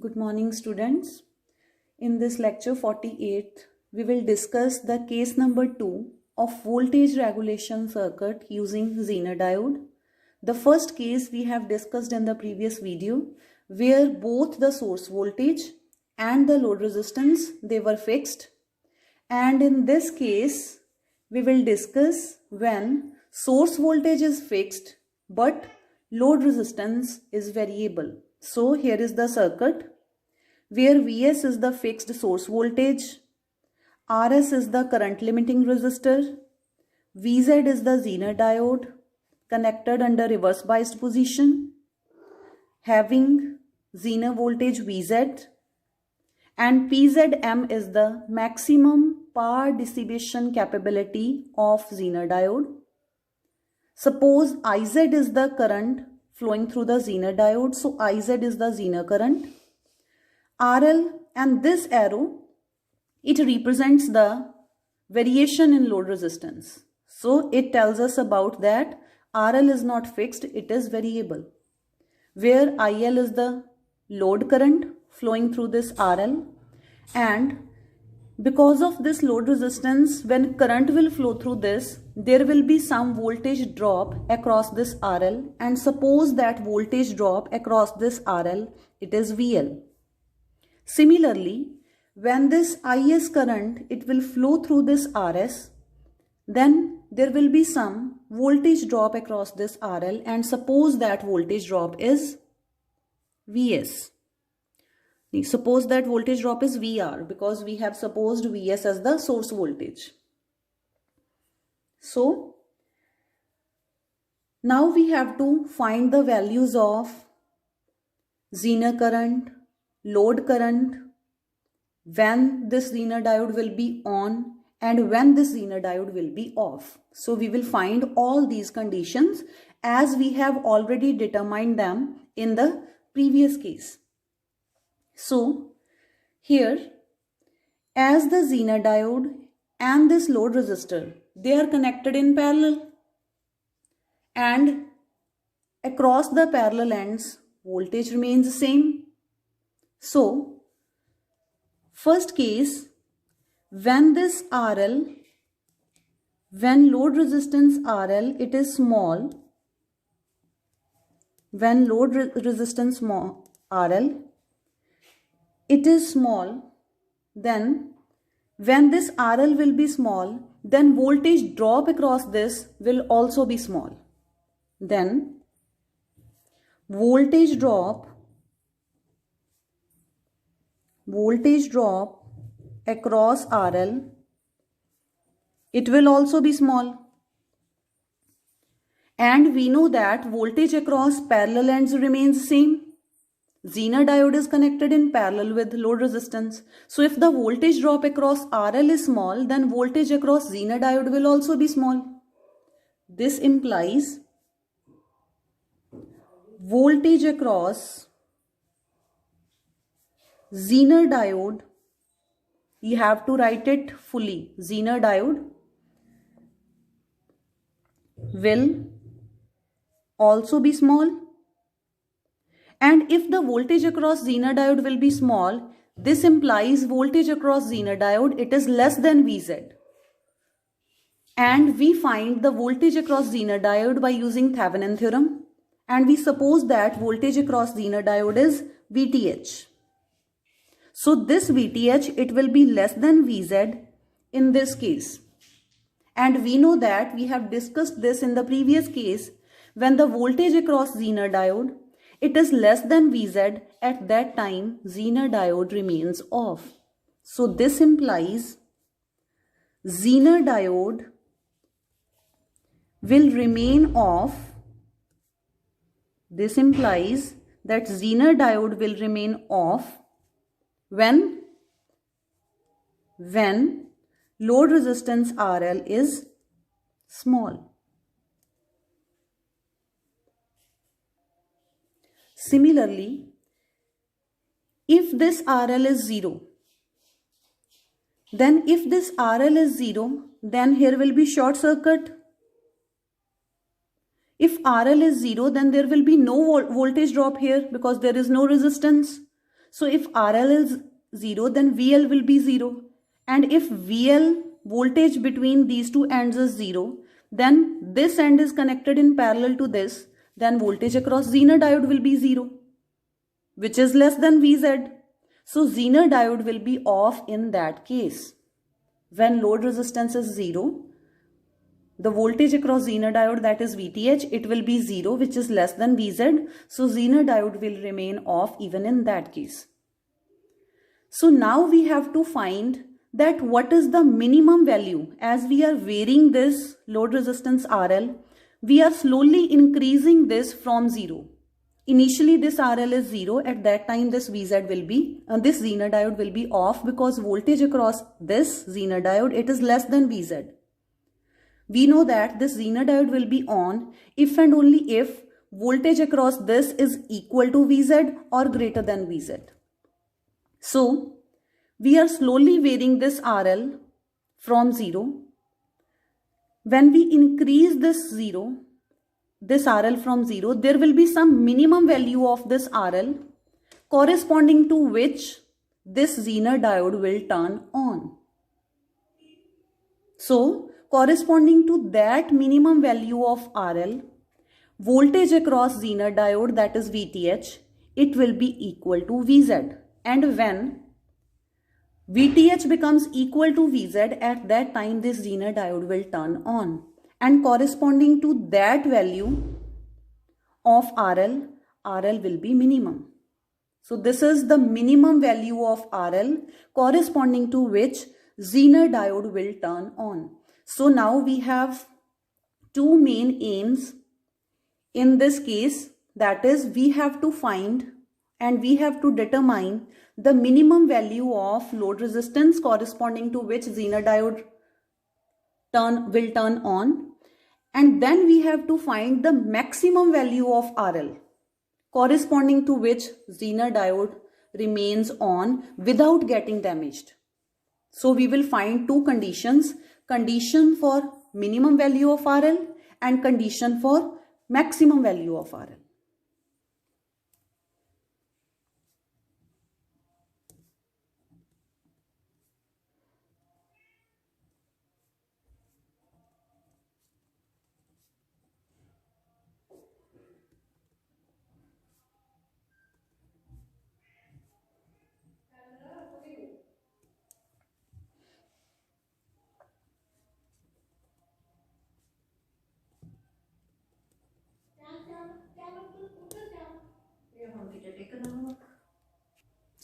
Good morning, students. In this lecture 48, we will discuss the case number 2 of voltage regulation circuit using Zener diode. The first case we have discussed in the previous video, where both the source voltage and the load resistance, they were fixed. And in this case, we will discuss when source voltage is fixed but load resistance is variable. So here is the circuit where Vs is the fixed source voltage, Rs is the current limiting resistor, Vz is the Zener diode connected under reverse biased position, having Zener voltage Vz, and PZM is the maximum power dissipation capability of Zener diode. Suppose Iz is the current flowing through the Zener diode, so Iz is the Zener current. RL, and this arrow, it represents the variation in load resistance. So it tells us about that RL is not fixed, it is variable. Where IL is the load current flowing through this RL, and because of this load resistance, when current will flow through this, there will be some voltage drop across this RL, and suppose that voltage drop across this RL, it is VL. Similarly, when this IS current, it will flow through this RS, then there will be some voltage drop across this RL, and suppose that voltage drop is VS. Suppose that voltage drop is VR, because we have supposed Vs as the source voltage. So now we have to find the values of Zener current, load current, when this Zener diode will be on and when this Zener diode will be off. So we will find all these conditions as we have already determined them in the previous case. So here, as the Zener diode and this load resistor, they are connected in parallel, and across the parallel ends voltage remains the same. So first case, when this RL, when load resistance RL, it is small, when load resistance RL, it is small, then when this RL will be small, then voltage drop across this will also be small. Then voltage drop across RL, it will also be small. And we know that voltage across parallel ends remains same. Zener diode is connected in parallel with load resistance. So if the voltage drop across RL is small, then voltage across Zener diode will also be small. This implies voltage across Zener diode, you have to write it fully, Zener diode will also be small. And if the voltage across Zener diode will be small, this implies voltage across Zener diode, it is less than Vz. And we find the voltage across Zener diode by using Thevenin theorem. And we suppose that voltage across Zener diode is VTH. So this VTH, it will be less than Vz in this case. And we know that we have discussed this in the previous case, when the voltage across Zener diode, it is less than Vz, at that time Zener diode remains off. So this implies Zener diode will remain off. This implies that Zener diode will remain off when load resistance RL is small. Similarly, if this RL is 0, then if this RL is 0, then here will be short circuit. If RL is 0, then there will be no voltage drop here because there is no resistance. So if RL is 0, then VL will be 0. And if VL voltage between these two ends is 0, then this end is connected in parallel to this, then voltage across Zener diode will be 0, which is less than VZ. So Zener diode will be off in that case. When load resistance is 0, the voltage across Zener diode, that is VTH, it will be 0, which is less than VZ. So Zener diode will remain off even in that case. So now we have to find that what is the minimum value. As we are varying this load resistance RL, we are slowly increasing this from 0. Initially this RL is 0, at that time this VZ will be, this Zener diode will be off because voltage across this Zener diode, it is less than VZ. We know that this Zener diode will be on if and only if voltage across this is equal to VZ or greater than VZ. So we are slowly varying this RL from 0. When we increase this RL from 0, there will be some minimum value of this RL corresponding to which this Zener diode will turn on. So corresponding to that minimum value of RL, voltage across Zener diode, that is VTH, it will be equal to VZ. And when VTH becomes equal to VZ, at that time this Zener diode will turn on. And corresponding to that value of RL, RL will be minimum. So this is the minimum value of RL corresponding to which Zener diode will turn on. So now we have two main aims in this case, that is we have to find and we have to determine the minimum value of load resistance corresponding to which Zener diode will turn on, and then we have to find the maximum value of RL corresponding to which Zener diode remains on without getting damaged. So we will find two conditions, condition for minimum value of RL and condition for maximum value of RL.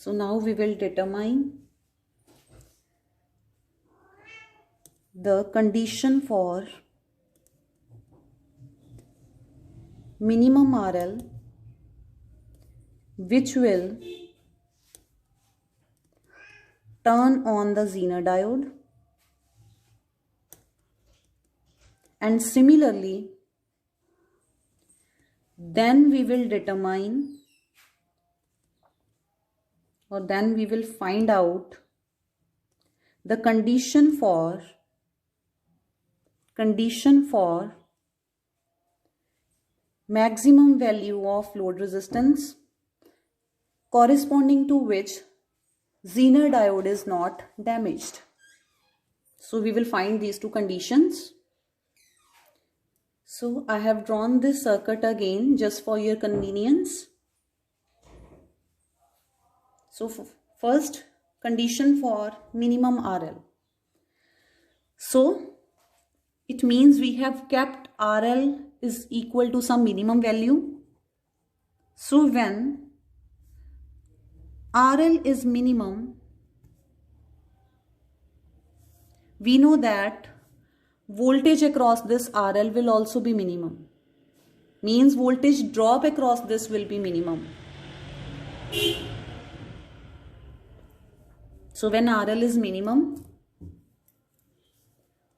So now we will determine the condition for minimum RL which will turn on the Zener diode, and similarly then we will determine or then we will find out the condition for maximum value of load resistance corresponding to which Zener diode is not damaged. So we will find these two conditions. So I have drawn this circuit again just for your convenience. So first, condition for minimum RL. So it means we have kept RL is equal to some minimum value. So when RL is minimum, we know that voltage across this RL will also be minimum. Means voltage drop across this will be minimum. So when RL is minimum,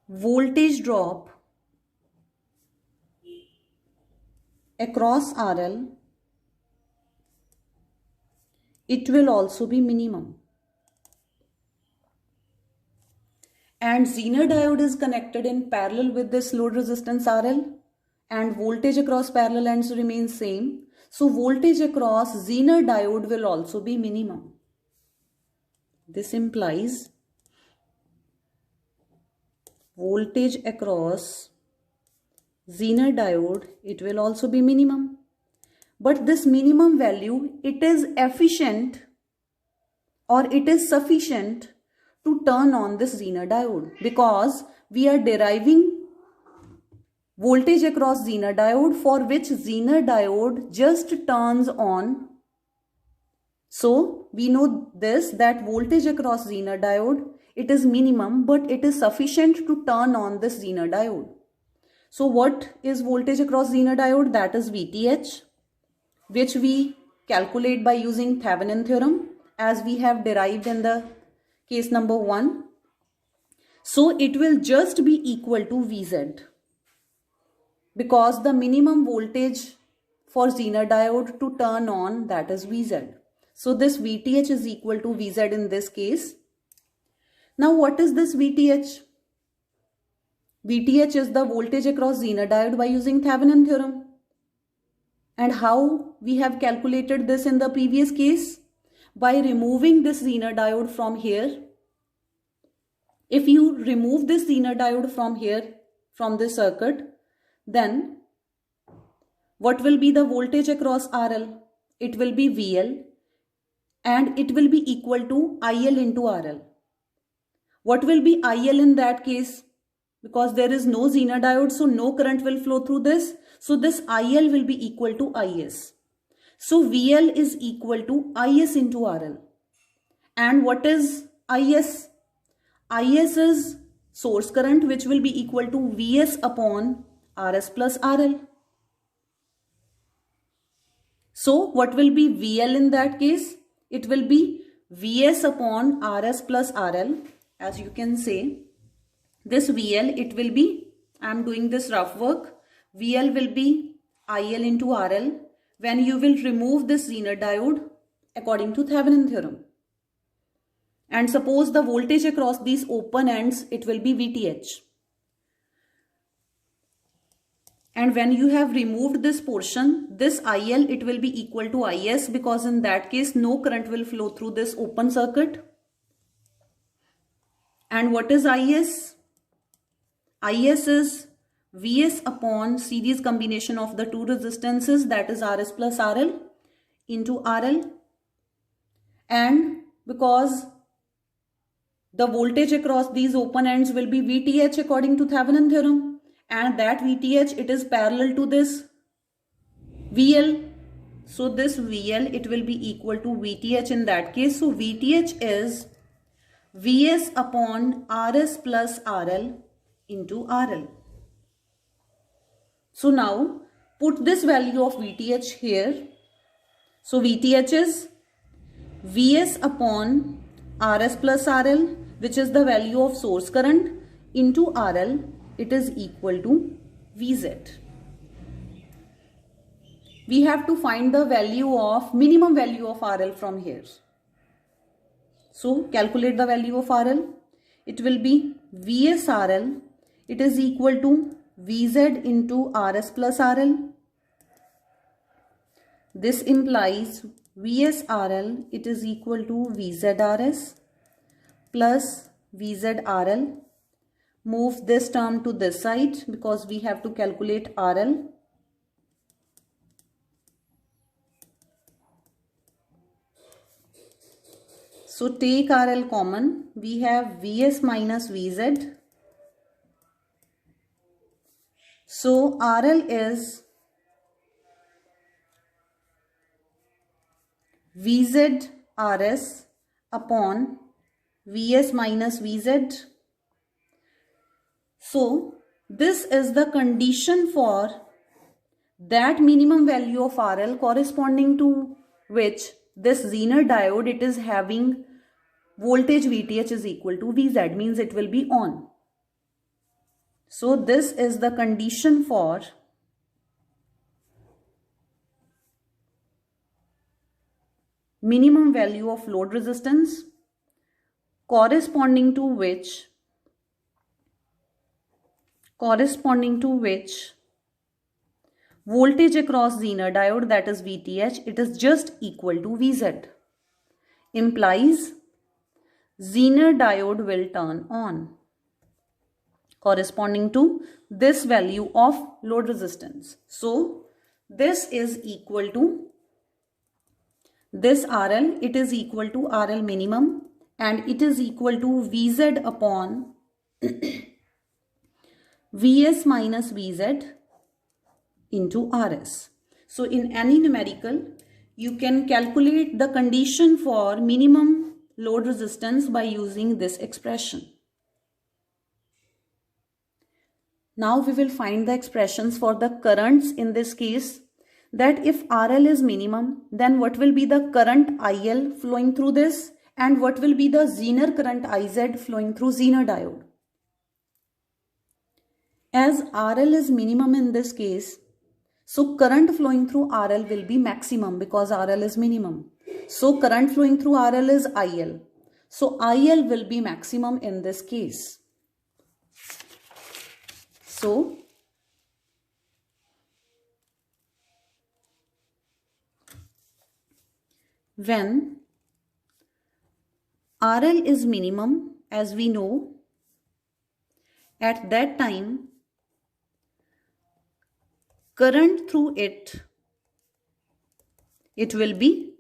voltage drop across RL, it will also be minimum. And Zener diode is connected in parallel with this load resistance RL, and voltage across parallel ends remains same. So voltage across Zener diode will also be minimum. This implies voltage across Zener diode, it will also be minimum. But this minimum value, it is efficient or it is sufficient to turn on this Zener diode, because we are deriving voltage across Zener diode for which Zener diode just turns on. So we know this, that voltage across Zener diode, it is minimum but it is sufficient to turn on this Zener diode. So what is voltage across Zener diode? That is VTH, which we calculate by using Thevenin theorem as we have derived in the case number 1. So it will just be equal to Vz, because the minimum voltage for Zener diode to turn on, that is Vz. So this VTH is equal to Vz in this case. Now what is this VTH? VTH is the voltage across Zener diode by using Thevenin theorem. And how we have calculated this in the previous case? By removing this Zener diode from here. If you remove this Zener diode from here, from this circuit, then what will be the voltage across RL? It will be VL and it will be equal to IL into RL. What will be IL in that case? Because there is no Zener diode, so no current will flow through this. So this IL will be equal to IS. So VL is equal to IS into RL. And what is IS? IS is source current, which will be equal to VS upon RS plus RL. So what will be VL in that case? It will be VS upon RS plus RL. As you can say, this VL, it will be, I am doing this rough work, VL will be IL into RL when you will remove this Zener diode according to Thevenin theorem. And suppose the voltage across these open ends, it will be VTH. And when you have removed this portion, this IL, it will be equal to IS, because in that case, no current will flow through this open circuit. And what is IS? IS is Vs upon series combination of the two resistances, that is Rs plus RL into RL. And because the voltage across these open ends will be VTH according to Thevenin theorem, and that VTH, it is parallel to this VL. So this VL, it will be equal to VTH in that case. So VTH is Vs upon Rs plus RL into RL. So now put this value of VTH here. So VTH is Vs upon Rs plus RL, which is the value of source current, into RL, it is equal to Vz. We have to find the value of, minimum value of RL from here. So calculate the value of RL. It will be VSRL, it is equal to Vz into Rs plus RL. This implies VSRL, it is equal to VZRS plus VZRL. Move this term to this side because we have to calculate RL. So take RL common. We have Vs minus Vz. So RL is VZRS upon Vs minus Vz. So this is the condition for that minimum value of RL corresponding to which this Zener diode, it is having voltage VTH is equal to Vz, means it will be on. So this is the condition for minimum value of load resistance corresponding to which voltage across Zener diode, that is VTH, it is just equal to VZ. Implies Zener diode will turn on corresponding to this value of load resistance. So this is equal to this RL, it is equal to RL minimum, and it is equal to VZ upon Vs minus Vz into Rs. So in any numerical, you can calculate the condition for minimum load resistance by using this expression. Now we will find the expressions for the currents in this case, that if RL is minimum, then what will be the current IL flowing through this, and what will be the Zener current IZ flowing through Zener diode. As RL is minimum in this case, so current flowing through RL will be maximum because RL is minimum. So current flowing through RL is IL. So IL will be maximum in this case. So when RL is minimum, as we know, at that time current through it will be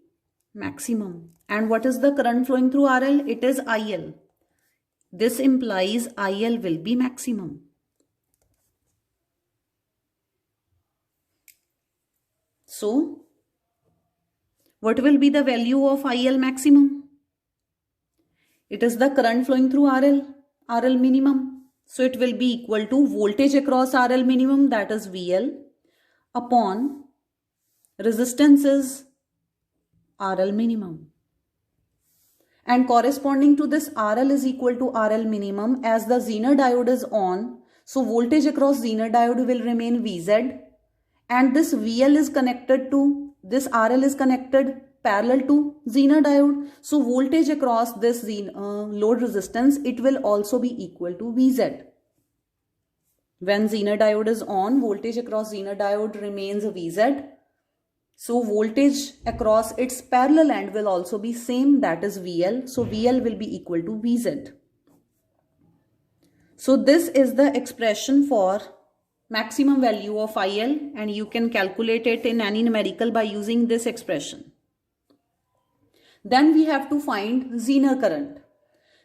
maximum. And what is the current flowing through RL? It is IL. This implies IL will be maximum. So what will be the value of IL maximum? It is the current flowing through RL minimum. So it will be equal to voltage across RL minimum, that is VL, upon resistance is RL minimum. And corresponding to this RL is equal to RL minimum, as the Zener diode is on, so voltage across Zener diode will remain VZ, and this VL is connected to this RL is connected parallel to Zener diode. So voltage across this load resistance, it will also be equal to VZ. When Zener diode is on, voltage across Zener diode remains VZ. So voltage across its parallel end will also be same, that is VL. So VL will be equal to VZ. So this is the expression for maximum value of IL, and you can calculate it in any numerical by using this expression. Then we have to find Zener current.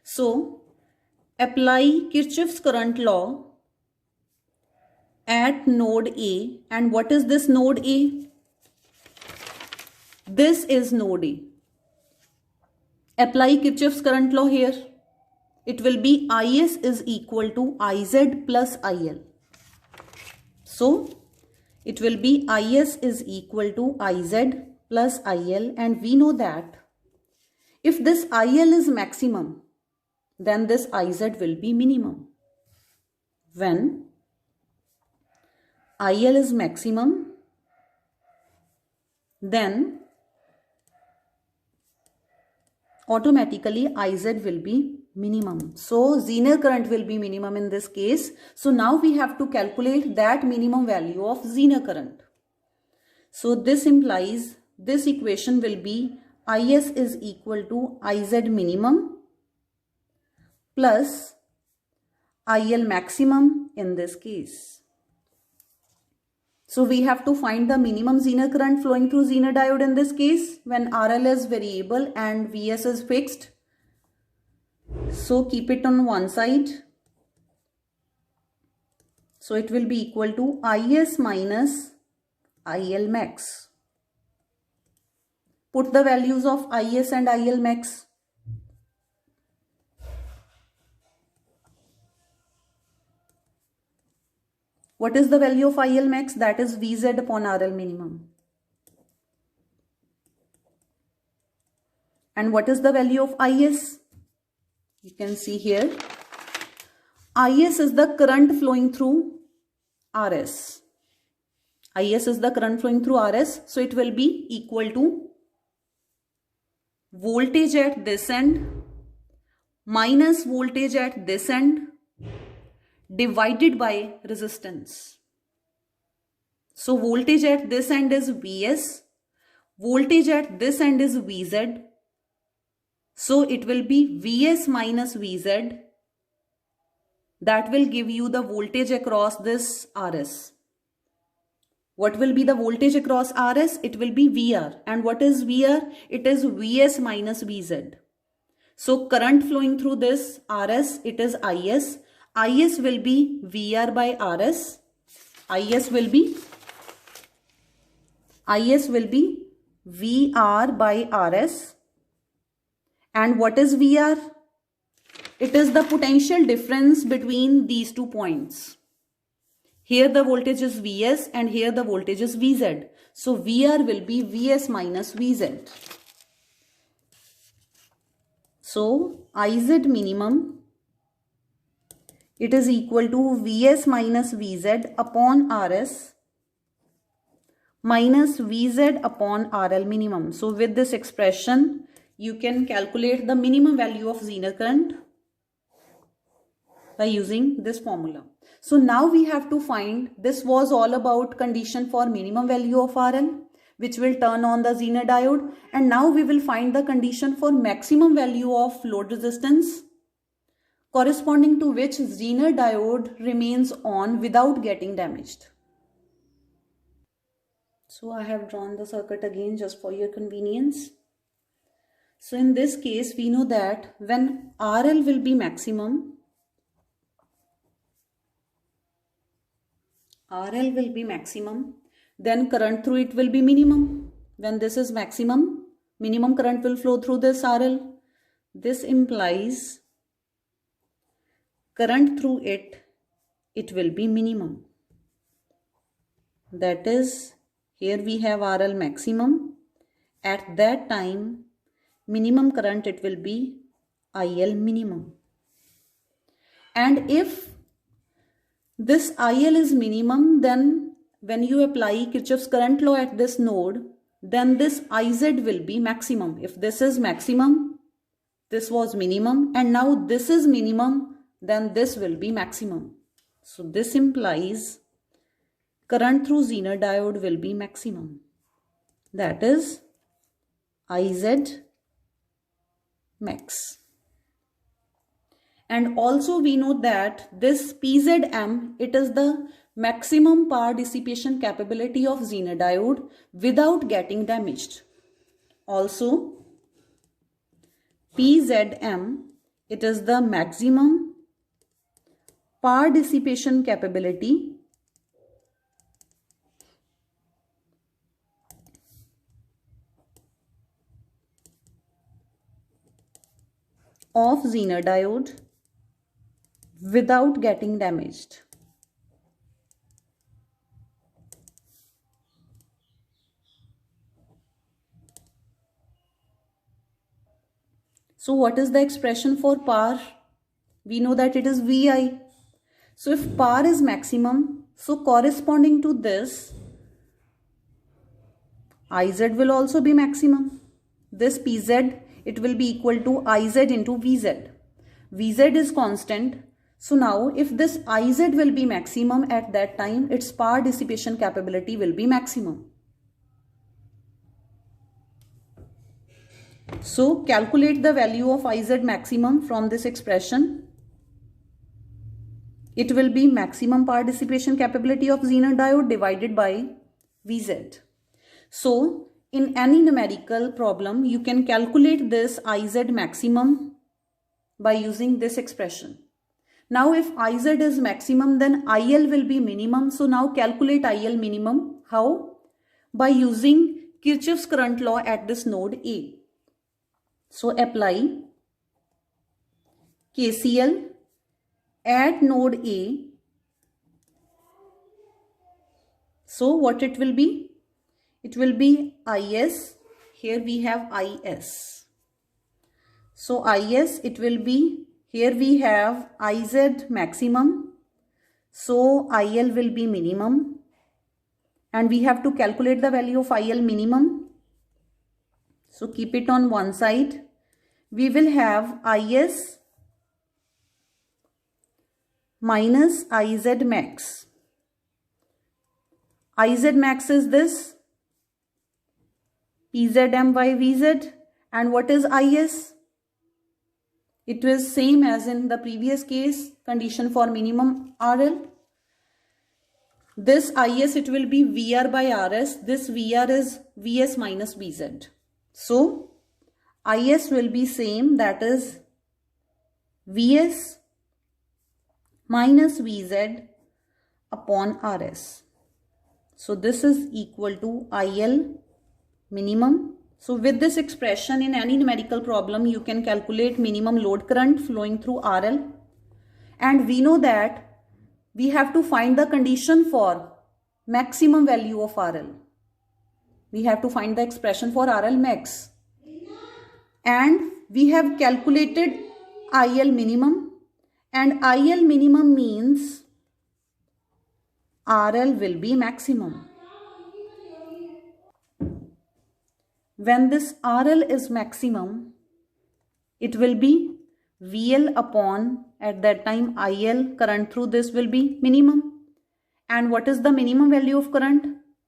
So apply Kirchhoff's current law at node A. And what is this node A? This is node A. Apply Kirchhoff's current law here. It will be Is is equal to Iz plus IL. So it will be Is is equal to Iz plus IL, and we know that if this IL is maximum, then this Iz will be minimum. When IL is maximum, then automatically Iz will be minimum. So Zener current will be minimum in this case. So now we have to calculate that minimum value of Zener current. So this implies this equation will be Is is equal to Iz minimum plus IL maximum in this case. So we have to find the minimum Zener current flowing through Zener diode in this case when RL is variable and Vs is fixed. So keep it on one side. So it will be equal to Is minus IL max. Put the values of Is and IL max. What is the value of IL max? That is Vz upon RL minimum. And what is the value of Is? You can see here. Is is the current flowing through Rs. Is is the current flowing through Rs. So it will be equal to voltage at this end minus voltage at this end divided by resistance. So voltage at this end is Vs, voltage at this end is Vz. So it will be Vs minus Vz. That will give you the voltage across this Rs. What will be the voltage across Rs? It will be VR. And what is VR? It is Vs minus Vz. So current flowing through this Rs, it is Is. Is will be VR by Rs. Is will be VR by Rs. And what is VR? It is the potential difference between these 2 points. Here the voltage is Vs and here the voltage is Vz. So VR will be Vs minus Vz. So Iz minimum, it is equal to Vs minus Vz upon Rs minus Vz upon RL minimum. So with this expression, you can calculate the minimum value of Zener current by using this formula. So now we have to find, this was all about condition for minimum value of RL, which will turn on the Zener diode. And now we will find the condition for maximum value of load resistance, corresponding to which Zener diode remains on without getting damaged. So I have drawn the circuit again just for your convenience. So in this case, we know that when RL will be maximum, then current through it will be minimum. When this is maximum, minimum current will flow through this RL. This implies current through it will be minimum. That is, here we have RL maximum. At that time, minimum current, it will be IL minimum. And if this IL is minimum, then when you apply Kirchhoff's current law at this node, then this Iz will be maximum. If this is maximum, this was minimum, and now this is minimum, then this will be maximum. So this implies current through Zener diode will be maximum. That is Iz max. And also we know that this PZM, it is the maximum power dissipation capability of Zener diode without getting damaged. Also, PZM, it is the maximum power dissipation capability of Zener diode without getting damaged. So what is the expression for power? We know that it is Vi. So if power is maximum, so corresponding to this, Iz will also be maximum. This PZ, it will be equal to Iz into Vz. Vz is constant. So now if this Iz will be maximum at that time, its power dissipation capability will be maximum. So calculate the value of Iz maximum from this expression. It will be maximum power dissipation capability of Zener diode divided by Vz. So in any numerical problem, you can calculate this Iz maximum by using this expression. Now if Iz is maximum, then IL will be minimum. So now calculate IL minimum. How? By using Kirchhoff's current law at this node A. So apply KCL at node A. So what it will be? It will be Is. Here we have Is. So Is, it will be, here we have Iz maximum. So IL will be minimum. And we have to calculate the value of IL minimum. So keep it on one side. We will have Is minus Iz max. Iz max is this, Pz by Vz. And what is Is? It was same as in the previous case, condition for minimum RL. This Is, it will be Vr by Rs. This Vr is Vs minus Vz. So Is will be same, that is Vs minus Vz upon Rs. So this is equal to IL minimum. So with this expression, in any numerical problem, you can calculate minimum load current flowing through RL. And we know that we have to find the condition for maximum value of RL. We have to find the expression for RL max. And we have calculated IL minimum. And IL minimum means RL will be maximum. When this RL is maximum, it will be VL upon, at that time IL, current through this will be minimum. And what is the minimum value of current?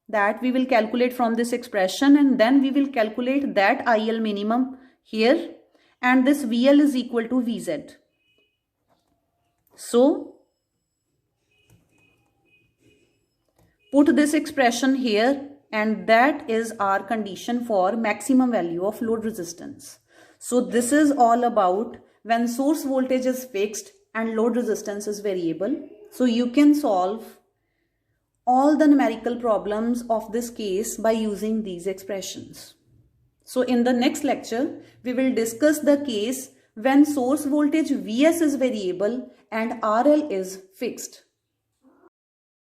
That we will calculate from this expression, and then we will calculate that IL minimum here, and this VL is equal to Vz. So put this expression here, and that is our condition for maximum value of load resistance. So this is all about when source voltage is fixed and load resistance is variable. So you can solve all the numerical problems of this case by using these expressions. So in the next lecture, we will discuss the case when source voltage Vs is variable and RL is fixed.